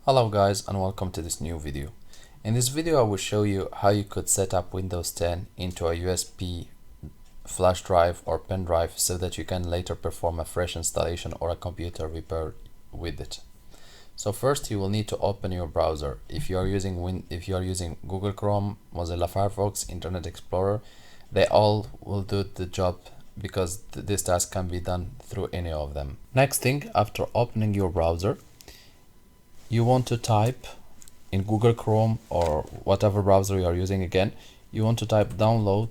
Hello guys and welcome to this new video. In this video I will show you how you could set up Windows 10 into a USB flash drive or pen drive so that you can later perform a fresh installation or a computer repair with it. So first you will need to open your browser. If you are using Google Chrome, Mozilla Firefox, Internet Explorer, they all will do the job because this task can be done through any of them. Next thing, after opening your browser, you want to type in Google Chrome or whatever browser you are using. Again, you want to type download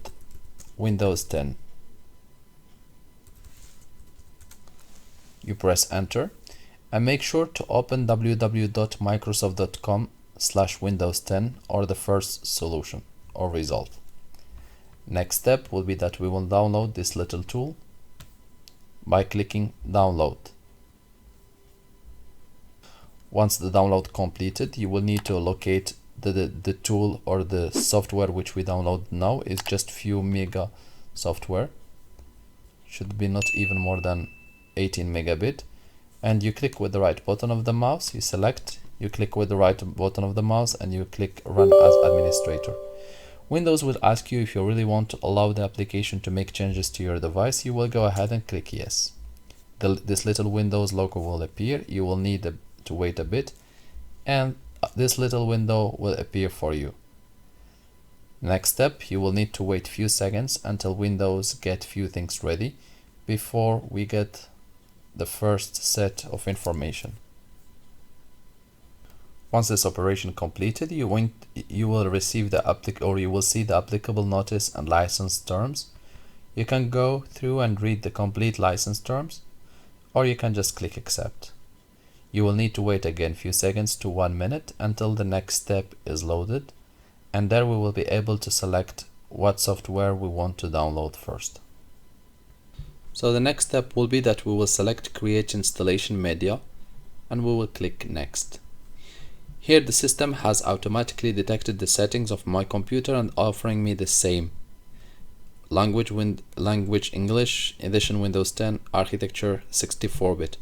Windows 10. You press enter and make sure to open www.microsoft.com/windows10 or the first solution or result. Next step will be that we will download this little tool by clicking download. Once the download completed, you will need to locate the tool or the software which we download now. Is just few mega software, should be not even more than 18 megabit, and you click with the right button of the mouse, you select, you click with the right button of the mouse and you click run as administrator. Windows will ask you if you really want to allow the application to make changes to your device. You will go ahead and click yes. This little Windows logo will appear. You will need to wait a bit and this little window will appear for you. Next step, you will need to wait few seconds until Windows get few things ready before we get the first set of information. Once this operation completed, you will receive you will see the applicable notice and license terms. You can go through and read the complete license terms, or you can just click accept. You will need to wait again few seconds to 1 minute until the next step is loaded, and there we will be able to select what software we want to download first. So the next step will be that we will select create installation media and we will click next. Here the system has automatically detected the settings of my computer and offering me the same language English, edition Windows 10, architecture 64-bit.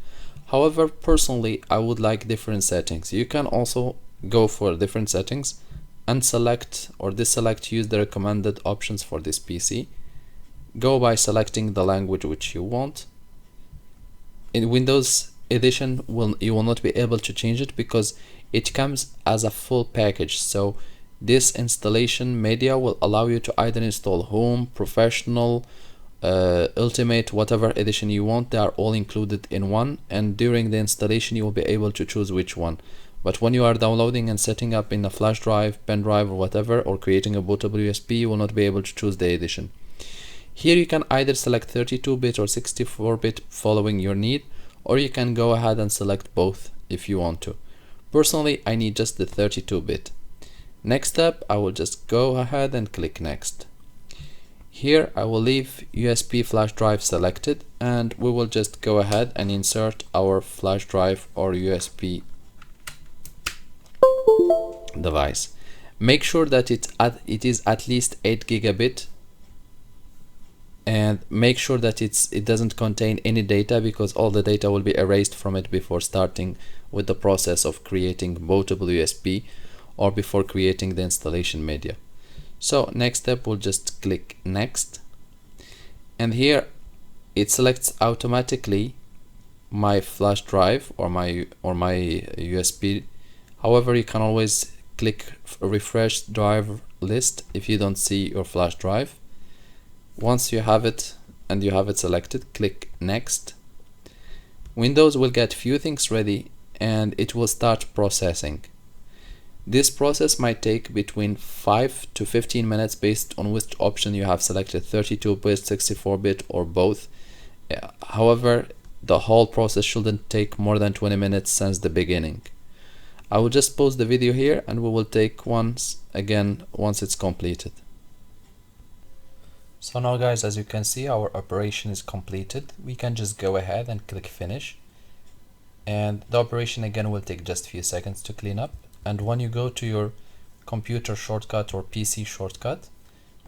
However, personally, I would like different settings. You can also go for different settings and select or deselect use the recommended options for this PC. Go by selecting the language which you want. In Windows Edition, you will not be able to change it because it comes as a full package. So this installation media will allow you to either install Home, Professional, Ultimate, whatever edition you want. They are all included in one, and during the installation you will be able to choose which one. But when you are downloading and setting up in a flash drive, pen drive or whatever, or creating a bootable USB, you will not be able to choose the edition. Here you can either select 32-bit or 64-bit following your need, or you can go ahead and select both if you want to. Personally, I need just the 32-bit. Next step, I will just go ahead and click next. Here I will leave USB flash drive selected, and we will just go ahead and insert our flash drive or USB device. Make sure that it is at least 8 gigabit, and make sure that it doesn't contain any data, because all the data will be erased from it before starting with the process of creating bootable USB or before creating the installation media. So next step, we'll just click next, and here it selects automatically my flash drive or my USB. However, you can always click refresh drive list if you don't see your flash drive. Once you have it and you have it selected, click next. Windows will get few things ready and it will start processing. This process might take between 5 to 15 minutes based on which option you have selected, 32-bit, 64-bit or both. However, the whole process shouldn't take more than 20 minutes since the beginning. I will just pause the video here and we will take once it's completed. So now guys, as you can see, our operation is completed. We can just go ahead and click finish, and the operation again will take just a few seconds to clean up. And when you go to your computer shortcut or PC shortcut,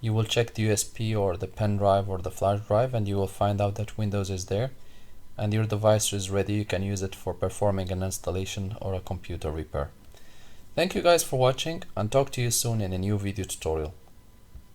you will check the USB or the pen drive or the flash drive, and you will find out that Windows is there, and your device is ready, you can use it for performing an installation or a computer repair. Thank you guys for watching, and talk to you soon in a new video tutorial.